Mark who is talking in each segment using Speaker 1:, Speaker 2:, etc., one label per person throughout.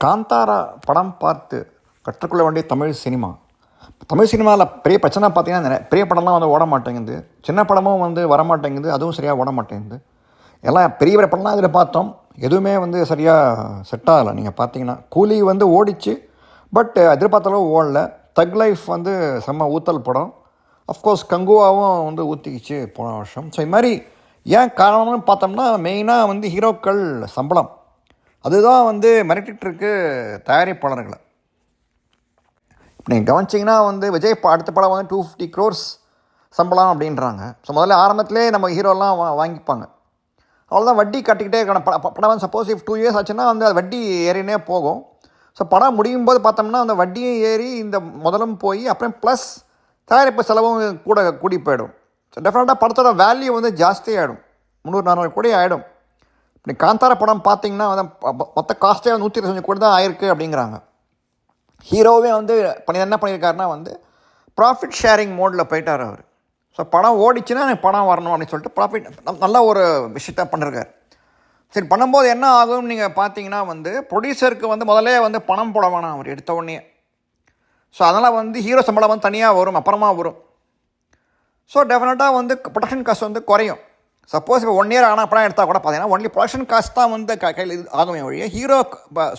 Speaker 1: காந்தாரா படம் பார்த்து கற்றுக்கொள்ள வேண்டிய தமிழ் சினிமாவில் பெரிய பிரச்சனை பார்த்தீங்கன்னா பெரிய படம்லாம் வந்து ஓட மாட்டேங்குது, சின்ன படமும் வந்து வர மாட்டேங்குது, அதுவும் சரியாக ஓட மாட்டேங்குது. எல்லாம் பெரிய பெரிய படம்லாம் இதில் பார்த்தோம், எதுவுமே வந்து சரியாக செட் ஆகலை. நீங்கள் பார்த்தீங்கன்னா கூலி வந்து ஓடிச்சு, பட் எதிர்பார்த்தளவு ஓடல. தக் லைஃப் வந்து செம்ம ஊத்தல் படம். அஃப்கோர்ஸ் கங்குவாவும் வந்து ஊற்றிக்கிச்சு போன வருஷம். ஸோ இது மாதிரி ஏன் காரணம்னு பார்த்தோம்னா மெயினாக வந்து ஹீரோக்கள் சம்பளம் அதுதான் வந்து மிரட்டிகிட்ருக்கு தயாரிப்பாளர்களை. இப்போ நீங்கள் கவனிச்சிங்கன்னா வந்து விஜய் அடுத்த படம் வந்து 250 crores சம்பளம் அப்படின்றாங்க. ஸோ முதல்ல ஆரம்பத்திலே நம்ம ஹீரோலாம் வாங்கிப்பாங்க, அவ்வளோதான். வட்டி கட்டிக்கிட்டே இருக்கணும். படம் வந்து சப்போஸ் 2 years ஆச்சுன்னா வந்து அது வட்டி ஏறினே போகும். ஸோ படம் முடியும் போது பார்த்தோம்னா அந்த வட்டியும் ஏறி இந்த முதலும் போய் அப்புறம் ப்ளஸ் தயாரிப்பு செலவும் கூடி போயிடும். ஸோ டெஃபினட்டாக படத்தோட வேல்யூ வந்து ஜாஸ்தி ஆகிடும், 300-400 கோடி ஆகிடும். இப்படி காந்தாரா படம் பார்த்தீங்கன்னா வந்து மொத்த காஸ்ட்டே 125 கோடி தான் ஆயிருக்கு அப்படிங்கிறாங்க. ஹீரோவே வந்து என்ன பண்ணியிருக்காருன்னா வந்து ப்ராஃபிட் ஷேரிங் மோடில் போயிட்டார் அவர். ஸோ படம் ஓடிச்சுன்னா எனக்கு படம் வரணும் அப்படின்னு சொல்லிட்டு ப்ராஃபிட் நல்ல ஒரு விஷயத்த பண்ணிருக்காரு. சரி, பண்ணும்போது என்ன ஆகும்னு நீங்கள் பார்த்தீங்கன்னா வந்து ப்ரொடியூசருக்கு வந்து முதலே வந்து பணம் போட வேணாம் அவர் எடுத்த உடனே. ஸோ அதனால் வந்து ஹீரோ சம்பளம் வந்து தனியாக வரும், அப்புறமா வரும். ஸோ டெஃபினட்டாக வந்து ப்ரொடக்ஷன் காஸ்ட் வந்து குறையும். சப்போஸ் இப்போ 1 year ஆனால் படம் எடுத்தால் கூட பார்த்தீங்கன்னா ஒன்லி ப்ரொடக்ஷன் காஸ்ட் தான் வந்து கையில் இது ஆகுமே வழியே ஹீரோ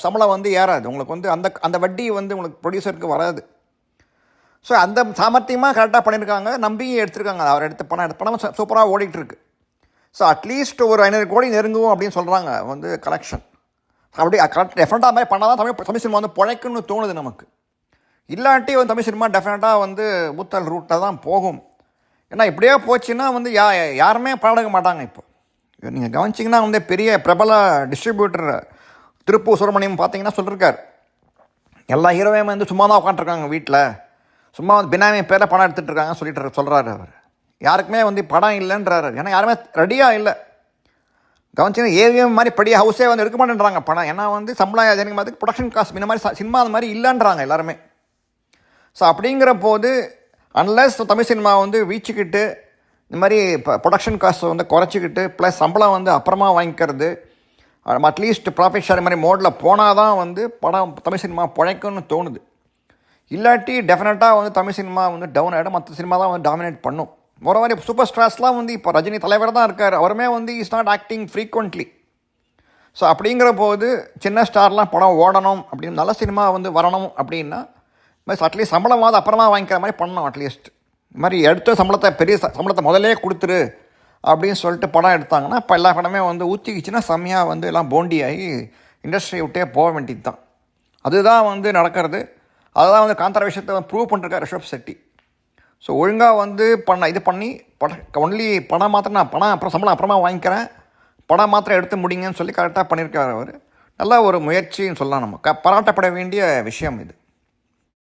Speaker 1: சம்பளம் வந்து ஏறாது. உங்களுக்கு வந்து அந்த வட்டி வந்து உங்களுக்கு ப்ரொடியூசருக்கு வராது. ஸோ அந்த சாமர்த்தியமாக கரெக்டாக பண்ணியிருக்காங்க, நம்பி எடுத்துருக்காங்க. அவர் எடுத்த படம் சூப்பராக ஓடிட்டுருக்கு. ஸோ அட்லீஸ்ட் ஒரு 500 கோடி நெருங்குவோம் அப்படின்னு சொல்கிறாங்க வந்து கலெக்ஷன். அப்படி கரெக்ட் டெஃபினட்டாக மாதிரி பண்ணால் தான் தமிழ் சினிமா வந்து பிழைக்குன்னு தோணுது நமக்கு. இல்லாட்டி வந்து தமிழ் சினிமா டெஃபினட்டாக வந்து ஊத்தல் ரூட்டில் தான் போகும். ஏன்னா இப்படியே போச்சுன்னா வந்து யாருமே படம் எடுக்க மாட்டாங்க. இப்போ நீங்கள் கவனிச்சிங்கன்னா வந்து பெரிய பிரபல டிஸ்ட்ரிபியூட்டர் திருப்பூர் சுப்பிரமணியம் பார்த்தீங்கன்னா சொல்லியிருக்கார், எல்லா ஹீரோவையும் வந்து சும்மா தான் உட்காந்துருக்காங்க வீட்டில், சும்மா வந்து பினாமி பேரில் படம் எடுத்துகிட்டு இருக்காங்க சொல்கிறாரு அவர். யாருக்குமே வந்து படம் இல்லைன்றாரு, ஏன்னா யாருமே ரெடியாக இல்லை. கவனிச்சிங்கன்னா ஏவிஎம் மாதிரி பெரிய ஹவுஸே வந்து எடுக்க மாட்டேன்றாங்க படம். ஏன்னா வந்து சம்பளம் ஜனங்க மாதிரி ப்ரொடக்ஷன் காஸ்ட் இந்த மாதிரி சினிமா அந்த மாதிரி இல்லைன்றாங்க எல்லாருமே. ஸோ அப்படிங்கிற போது அன்லஸ் தமிழ் சினிமா வந்து வீச்சுக்கிட்டு இந்த மாதிரி இப்போ ப்ரொடக்ஷன் காஸ்ட்டை வந்து குறைச்சிக்கிட்டு ப்ளஸ் சம்பளம் வந்து அப்புறமா வாங்கிக்கிறது, அட்லீஸ்ட் ப்ராஃபிட் ஷேர் மாதிரி மோடில் போனால் தான் வந்து படம் தமிழ் சினிமா பிழைக்கும்னு தோணுது. இல்லாட்டி டெஃபினட்டாக வந்து தமிழ் சினிமா வந்து டவுன் ஆகிடும், மற்ற சினிமா தான் வந்து டாமினேட் பண்ணும். ஒரு மாதிரி சூப்பர் ஸ்டார்ஸ்லாம் வந்து இப்போ ரஜினி தலைவர் தான் இருக்கார், அவருமே வந்து is not acting frequently. So அப்படிங்கிற போது சின்ன ஸ்டார்லாம் படம் ஓடணும் அப்படின்னு நல்ல சினிமா வந்து வரணும் அப்படின்னா அட்லீஸ்ட் சம்பளமாவது அப்புறமா வாங்கிக்கிற மாதிரி பண்ணணும். அட்லீஸ்ட் இது மாதிரி எடுத்த பெரிய சம்பளத்தை முதலே கொடுத்துரு அப்படின்னு சொல்லிட்டு படம் எடுத்தாங்கன்னா இப்போ எல்லா படமே வந்து ஊற்றிக்கிச்சுன்னா செம்மையாக வந்து எல்லாம் போண்டி ஆகி இண்டஸ்ட்ரியை விட்டே போக வேண்டியது தான். அதுதான் வந்து நடக்கிறது. அதுதான் வந்து காந்தாரா விஷயத்தை ப்ரூவ் பண்ணிருக்கார் ரிஷப் செட்டி. ஸோ ஒழுங்காக வந்து இது பண்ணி ஒன்லி படம் மாத்திரம் நான் படம் அப்புறம் சம்பளம் அப்புறமா வாங்கிக்கிறேன், படம் மாத்திரம் எடுத்து முடிங்கன்னு சொல்லி கரெக்டாக பண்ணியிருக்காரு அவர். நல்ல ஒரு முயற்சின்னு சொல்லலாம், நம்ம பாராட்டப்பட வேண்டிய விஷயம் இது.